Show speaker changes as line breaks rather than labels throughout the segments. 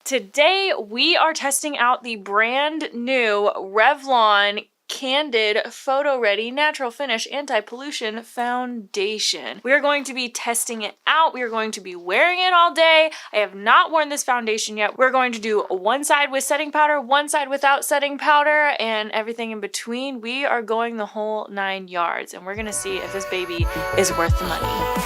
Today we are testing out the brand new Revlon Candid Photo Ready Natural Finish Anti-Pollution Foundation. We are going to be testing it out. We are going to be wearing it all day. I have not worn this foundation yet. We're going to do one side with setting powder, one side without setting powder, and everything in between. We are going the whole 9 yards, and we're gonna see if this baby is worth the money.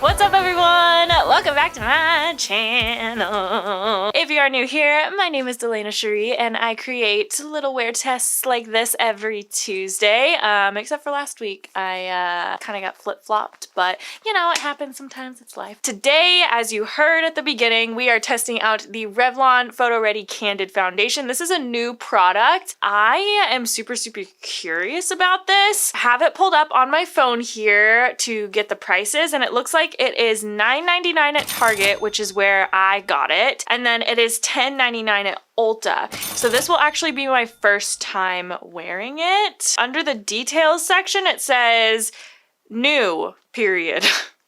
What's up, everyone? Welcome back to my channel. If you are new here, my name is Delana Cherie, and I create little wear tests like this every Tuesday. Except for last week, I kind of got flip-flopped, but you know, it happens sometimes, it's life. Today, as you heard at the beginning, we are testing out the Revlon Photo Ready Candid Foundation. This is a new product. I am super curious about this. I have it pulled up on my phone here to get the prices, and it looks like it is $9.99 at Target, which is where I got it, and then it is $10.99 at Ulta. So this will actually be my first time wearing it. Under the details section, it says new, period.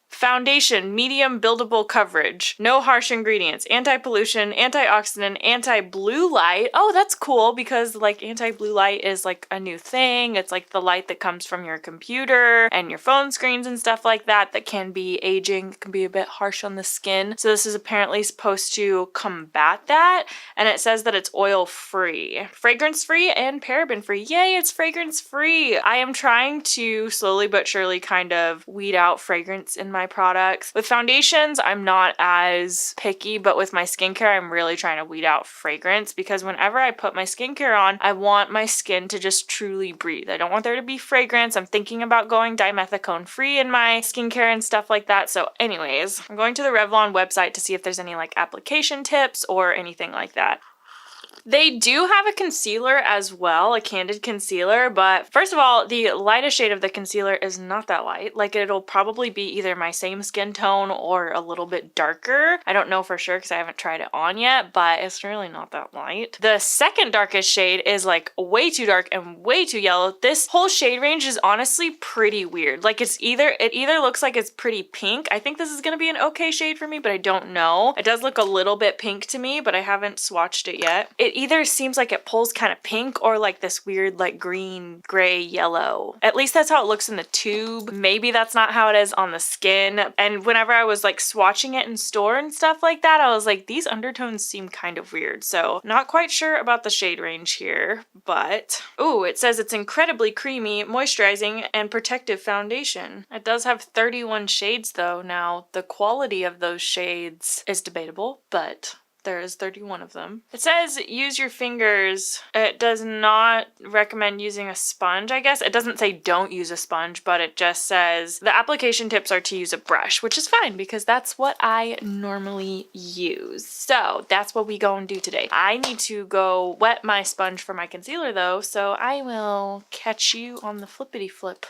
Foundation, medium buildable coverage, no harsh ingredients, anti-pollution, antioxidant, anti-blue light. Oh, that's cool because like anti-blue light is like a new thing. It's like the light that comes from your computer and your phone screens and stuff like that that can be aging, can be a bit harsh on the skin. So this is apparently supposed to combat that. And it says that it's oil-free, fragrance-free, and paraben-free. Yay, it's fragrance-free. I am trying to slowly but surely kind of weed out fragrance in my products. With foundations, I'm not as picky, but with my skincare, I'm really trying to weed out fragrance because whenever I put my skincare on, I want my skin to just truly breathe. I don't want there to be fragrance. I'm thinking about going dimethicone free in my skincare and stuff like that. So anyways, I'm going to the Revlon website to see if there's any like application tips or anything like that. They do have a concealer as well, a candid concealer, but first of all, the lightest shade of the concealer is not that light. Like it'll probably be either my same skin tone or a little bit darker. I don't know for sure because I haven't tried it on yet, but it's really not that light. The second darkest shade is like way too dark and way too yellow. This whole shade range is honestly pretty weird. Like it either looks like it's pretty pink. I think this is gonna be an okay shade for me, but I don't know. It does look a little bit pink to me, but I haven't swatched it yet. It either seems like it pulls kind of pink or like this weird like green, gray, yellow. At least that's how it looks in the tube. Maybe that's not how it is on the skin. And whenever I was like swatching it in store and stuff like that, I was like, these undertones seem kind of weird. So not quite sure about the shade range here, but ooh, it says it's incredibly creamy, moisturizing, and protective foundation. It does have 31 shades though. Now the quality of those shades is debatable, but there is 31 of them. It says use your fingers. It does not recommend using a sponge, I guess. It doesn't say don't use a sponge, but it just says the application tips are to use a brush, which is fine because that's what I normally use. So that's what we gonna do today. I need to go wet my sponge for my concealer though, so I will catch you on the flippity flip.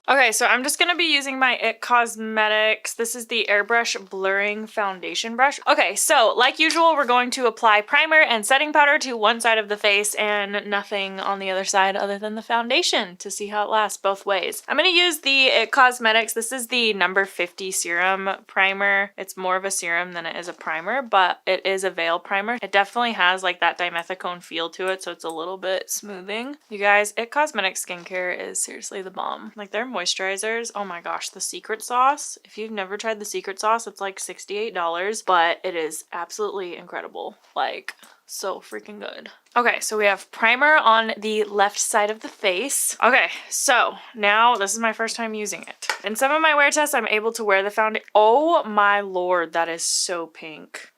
Okay, so I'm just going to be using my IT Cosmetics. This is the Airbrush Blurring Foundation Brush. Okay, so like usual, we're going to apply primer and setting powder to one side of the face and nothing on the other side other than the foundation to see how it lasts both ways. I'm going to use the IT Cosmetics. This is the number 50 serum primer. It's more of a serum than it is a primer, but it is a veil primer. It definitely has like that dimethicone feel to it, so it's a little bit smoothing. You guys, IT Cosmetics skincare is seriously the bomb. Like their moisturizers, oh my gosh, the secret sauce. If you've never tried the secret sauce, it's like $68, but it is absolutely incredible. Like, so freaking good. Okay, so we have primer on the left side of the face. Okay, so now this is my first time using it. In some of my wear tests, I'm able to wear the foundation. Oh my lord, that is so pink.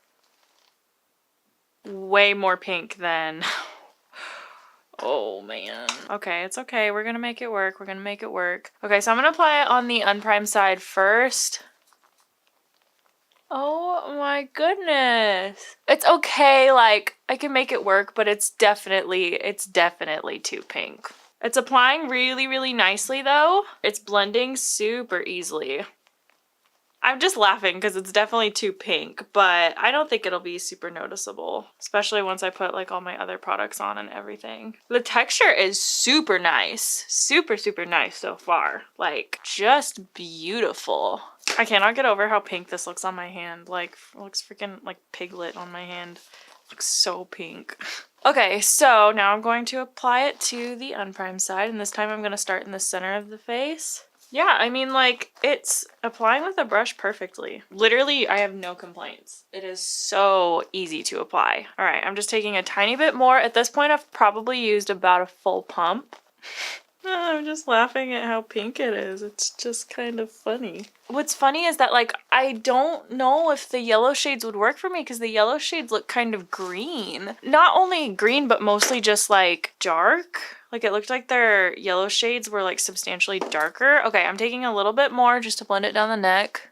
Way more pink than... Oh man. Okay, it's okay. We're gonna make it work. We're gonna make it work. Okay, so I'm gonna apply it on the unprimed side first. Oh my goodness. It's okay, like, I can make it work, but it's definitely too pink. It's applying really nicely though. It's blending super easily. I'm just laughing because it's definitely too pink, but I don't think it'll be super noticeable, especially once I put like all my other products on and everything. The texture is super nice. Super, super nice so far. Like, just beautiful. I cannot get over how pink this looks on my hand. Like, it looks freaking like Piglet on my hand. It looks so pink. Okay, so now I'm going to apply it to the unprimed side, and this time I'm going to start in the center of the face. Yeah, I mean, like, it's applying with a brush perfectly. Literally, I have no complaints. It is so easy to apply. All right, I'm just taking a tiny bit more. At this point, I've probably used about a full pump. I'm just laughing at how pink it is. It's just kind of funny. What's funny is that, like, I don't know if the yellow shades would work for me because the yellow shades look kind of green. Not only green, but mostly just, like, dark. Like, it looked like their yellow shades were, like, substantially darker. Okay, I'm taking a little bit more just to blend it down the neck.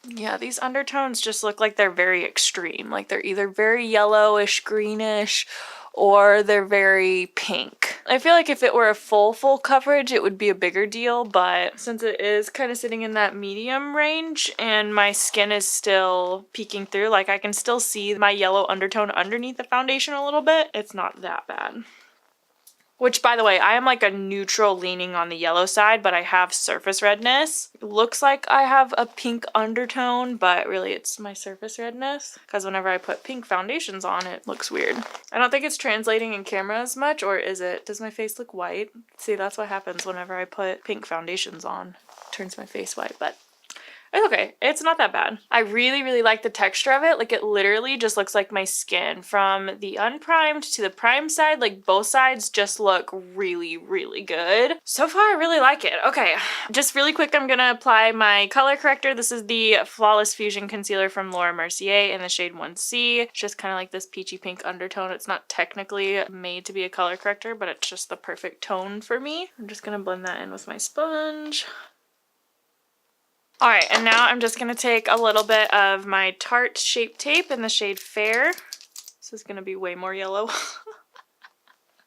Yeah, these undertones just look like they're very extreme. Like, they're either very yellowish, greenish, or they're very pink. I feel like if it were a full coverage, it would be a bigger deal, but since it is kind of sitting in that medium range and my skin is still peeking through, like I can still see my yellow undertone underneath the foundation a little bit, it's not that bad. Which, by the way, I am like a neutral leaning on the yellow side, but I have surface redness. It looks like I have a pink undertone, but really it's my surface redness. Because whenever I put pink foundations on, it looks weird. I don't think it's translating in camera as much, or is it? Does my face look white? See, that's what happens whenever I put pink foundations on. It turns my face white, but it's okay. It's not that bad. I really, really like the texture of it. Like, it literally just looks like my skin. From the unprimed to the primed side, like, both sides just look really, really good. So far, I really like it. Okay, just really quick, I'm gonna apply my color corrector. This is the Flawless Fusion Concealer from Laura Mercier in the shade 1C. It's just kind of like this peachy pink undertone. It's not technically made to be a color corrector, but it's just the perfect tone for me. I'm just gonna blend that in with my sponge. All right, and now I'm just gonna take a little bit of my Tarte Shape Tape in the shade Fair. This is gonna be way more yellow.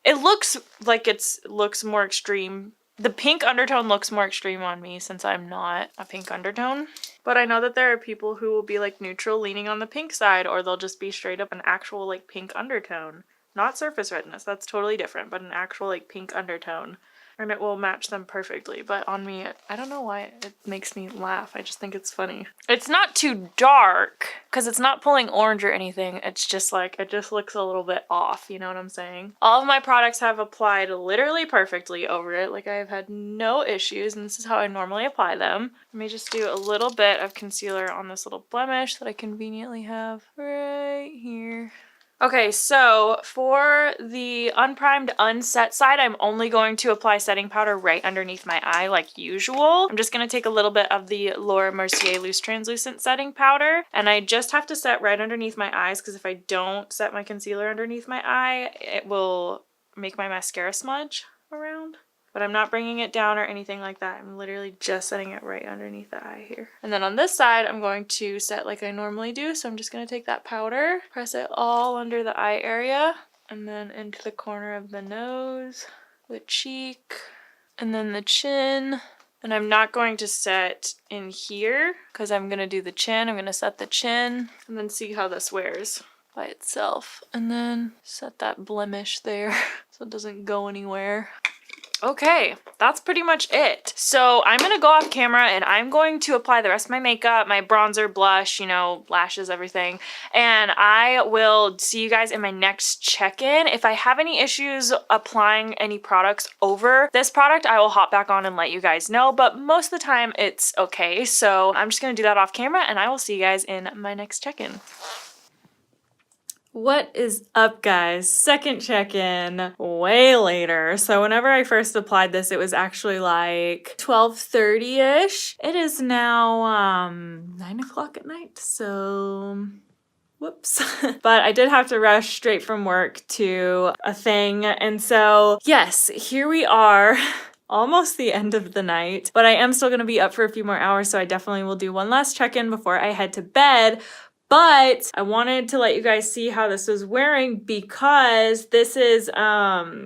It looks like looks more extreme. The pink undertone looks more extreme on me since I'm not a pink undertone. But I know that there are people who will be like neutral leaning on the pink side, or they'll just be straight up an actual like pink undertone. Not surface redness, that's totally different, but an actual like pink undertone. And it will match them perfectly, but on me, I don't know why it makes me laugh. I just think it's funny. It's not too dark, because it's not pulling orange or anything. It's just like, it just looks a little bit off, you know what I'm saying? All of my products have applied literally perfectly over it. Like, I've had no issues, and this is how I normally apply them. Let me just do a little bit of concealer on this little blemish that I conveniently have right here. Okay, so for the unprimed, unset side, I'm only going to apply setting powder right underneath my eye like usual. I'm just going to take a little bit of the Laura Mercier Loose Translucent Setting Powder, and I just have to set right underneath my eyes because if I don't set my concealer underneath my eye, it will make my mascara smudge around. But I'm not bringing it down or anything like that. I'm literally just setting it right underneath the eye here. And then on this side, I'm going to set like I normally do. So I'm just going to take that powder, press it all under the eye area, and then into the corner of the nose, the cheek, and then the chin. And I'm not going to set in here because I'm going to do the chin. I'm going to set the chin and then see how this wears by itself. And then set that blemish there so it doesn't go anywhere. Okay, that's pretty much it. So I'm gonna go off camera and I'm going to apply the rest of my makeup, my bronzer, blush, you know, lashes, everything. And I will see you guys in my next check-in. If I have any issues applying any products over this product, I will hop back on and let you guys know. But most of the time it's okay. So I'm just gonna do that off camera and I will see you guys in my next check-in. What is up, guys? Second check-in, way later. So whenever I first applied this, it was actually like 12:30-ish. It is now 9 o'clock at night, so whoops. But I did have to rush straight from work to a thing, and so yes, here we are. Almost the end of the night, but I am still gonna be up for a few more hours, so I definitely will do one last check-in before I head to bed. But I wanted to let you guys see how this was wearing because this is, what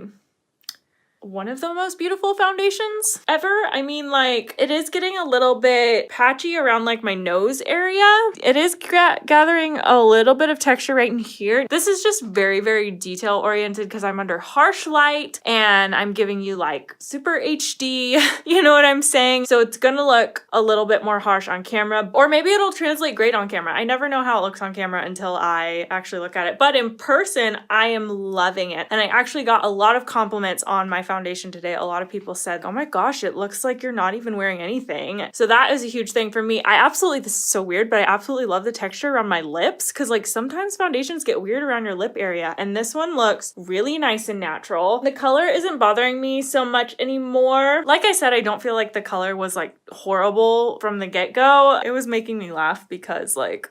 one of the most beautiful foundations ever. I mean, like, it is getting a little bit patchy around like my nose area. It is gathering a little bit of texture right in here. This is just very, very detail oriented because I'm under harsh light and I'm giving you like super HD, you know what I'm saying? So it's gonna look a little bit more harsh on camera, or maybe it'll translate great on camera. I never know how it looks on camera until I actually look at it. But in person, I am loving it. And I actually got a lot of compliments on my foundation today. A lot of people said, oh my gosh, it looks like you're not even wearing anything. So that is a huge thing for me. This is so weird, but I absolutely love the texture around my lips because like sometimes foundations get weird around your lip area. And this one looks really nice and natural. The color isn't bothering me so much anymore. Like I said, I don't feel like the color was like horrible from the get-go. It was making me laugh because like,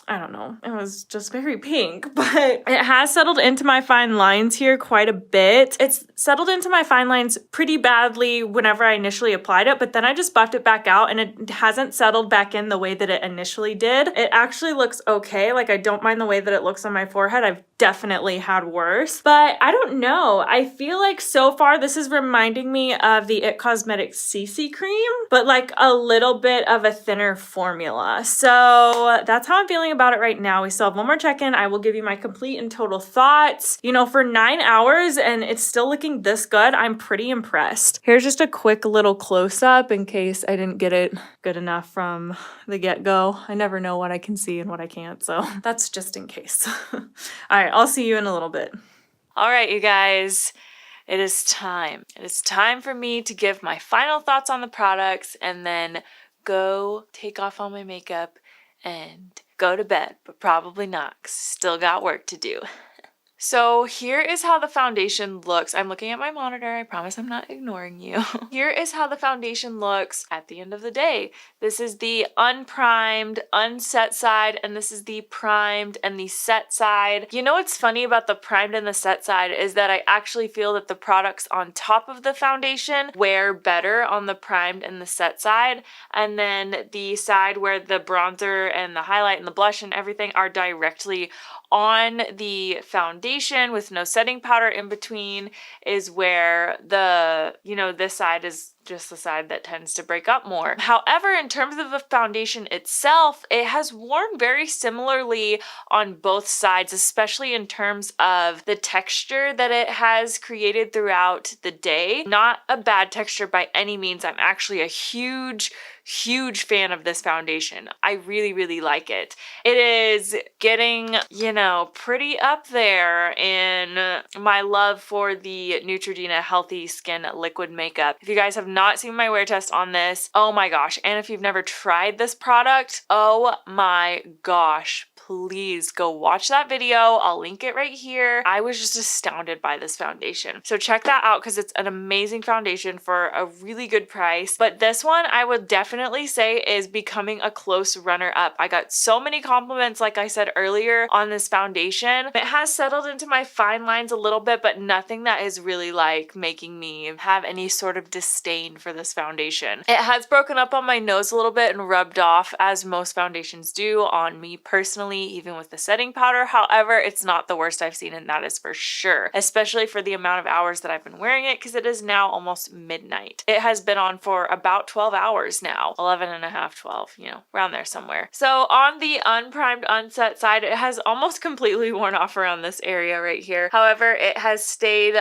I don't know, it was just very pink, but it has settled into my fine lines here quite a bit. It's settled into my fine lines pretty badly whenever I initially applied it, but then I just buffed it back out and it hasn't settled back in the way that it initially did. It actually looks okay. Like I don't mind the way that it looks on my forehead. I've definitely had worse, but I don't know. I feel like so far this is reminding me of the IT Cosmetics CC cream, but like a little bit of a thinner formula. So that's how I'm feeling about it right now. We still have one more check-in. I will give you my complete and total thoughts. You know, for 9 hours and it's still looking this good, I'm pretty impressed. Here's just a quick little close-up in case I didn't get it good enough from the get-go. I never know what I can see and what I can't, so that's just in case. All right, I'll see you in a little bit. All right, you guys. It is time. It is time for me to give my final thoughts on the products and then go take off all my makeup and go to bed, but probably not, 'cause still got work to do. So here is how the foundation looks. I'm looking at my monitor. I promise I'm not ignoring you. Here is how the foundation looks at the end of the day. This is the unprimed, unset side, and this is the primed and the set side. You know what's funny about the primed and the set side is that I actually feel that the products on top of the foundation wear better on the primed and the set side, and then the side where the bronzer and the highlight and the blush and everything are directly on the foundation with no setting powder in between is where the, you know, this side is just the side that tends to break up more. However, in terms of the foundation itself, it has worn very similarly on both sides, especially in terms of the texture that it has created throughout the day. Not a bad texture by any means. I'm actually a huge fan of this foundation. I really, really like it. It is getting, you know, pretty up there in my love for the Neutrogena Healthy Skin Liquid Makeup. If you guys have not seen my wear test on this, oh my gosh, and if you've never tried this product, oh my gosh, please go watch that video. I'll link it right here. I was just astounded by this foundation. So check that out because it's an amazing foundation for a really good price. But this one I would definitely say is becoming a close runner-up. I got so many compliments, like I said earlier, on this foundation. It has settled into my fine lines a little bit, but nothing that is really like making me have any sort of disdain for this foundation. It has broken up on my nose a little bit and rubbed off, as most foundations do on me personally, even with the setting powder. However, it's not the worst I've seen, and that is for sure, especially for the amount of hours that I've been wearing it, because it is now almost midnight. It has been on for about 12 hours now, 11 and a half, 12, you know, around there somewhere. So on the unprimed, unset side, it has almost completely worn off around this area right here. However, it has stayed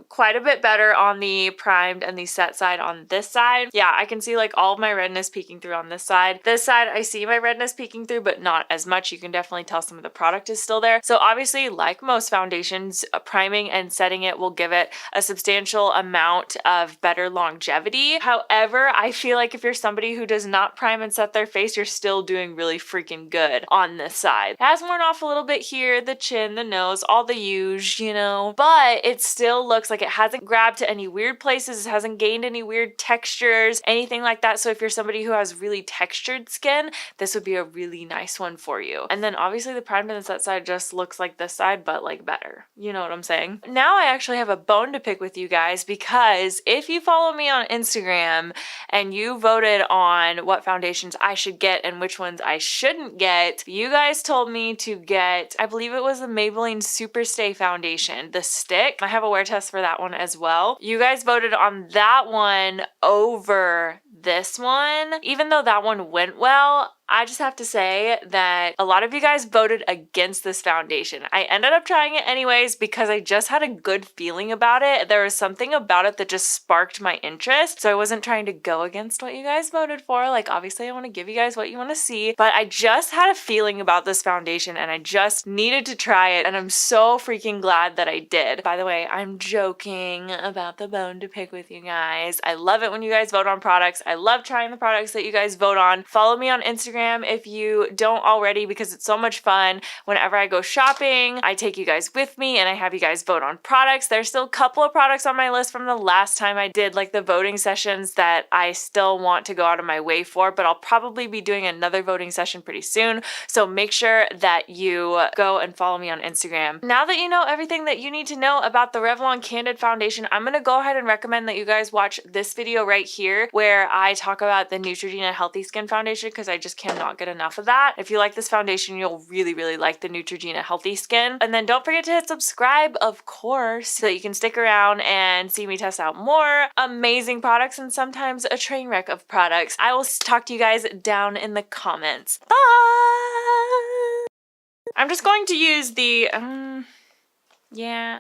quite a bit better on the primed and the set side on this side. Yeah, I can see like all of my redness peeking through on this side. This side, I see my redness peeking through, but not as much. You can definitely tell some of the product is still there. So obviously, like most foundations, priming and setting it will give it a substantial amount of better longevity. However, I feel like if you're somebody who does not prime and set their face, you're still doing really freaking good on this side. It has worn off a little bit here, the chin, the nose, all the huge, you know, but it still looks like it hasn't grabbed to any weird places. It hasn't gained any weird textures, anything like that. So if you're somebody who has really textured skin, this would be a really nice one for you. And then then obviously the product on that side just looks like this side, but like better. You know what I'm saying? Now I actually have a bone to pick with you guys, because if you follow me on Instagram and you voted on what foundations I should get and which ones I shouldn't get, you guys told me to get, I believe it was the Maybelline Superstay foundation, the stick. I have a wear test for that one as well. You guys voted on that one over this one. Even though that one went well, I just have to say that a lot of you guys voted against this foundation. I ended up trying it anyways because I just had a good feeling about it. There was something about it that just sparked my interest. So I wasn't trying to go against what you guys voted for. Like, obviously I want to give you guys what you want to see, but I just had a feeling about this foundation and I just needed to try it, and I'm so freaking glad that I did. By the way, I'm joking about the bone to pick with you guys. I love it when you guys vote on products. I love trying the products that you guys vote on. Follow me on Instagram if you don't already, because it's so much fun. Whenever I go shopping, I take you guys with me and I have you guys vote on products. There's still a couple of products on my list from the last time I did like the voting sessions that I still want to go out of my way for, but I'll probably be doing another voting session pretty soon. So make sure that you go and follow me on Instagram. Now that you know everything that you need to know about the Revlon Candid Foundation, I'm going to go ahead and recommend that you guys watch this video right here where I talk about the Neutrogena Healthy Skin Foundation, because I just cannot get enough of that. If you like this foundation, you'll really, really like the Neutrogena Healthy Skin. And then don't forget to hit subscribe, of course, so that you can stick around and see me test out more amazing products and sometimes a train wreck of products. I will talk to you guys down in the comments. Bye! I'm just going to use the, yeah.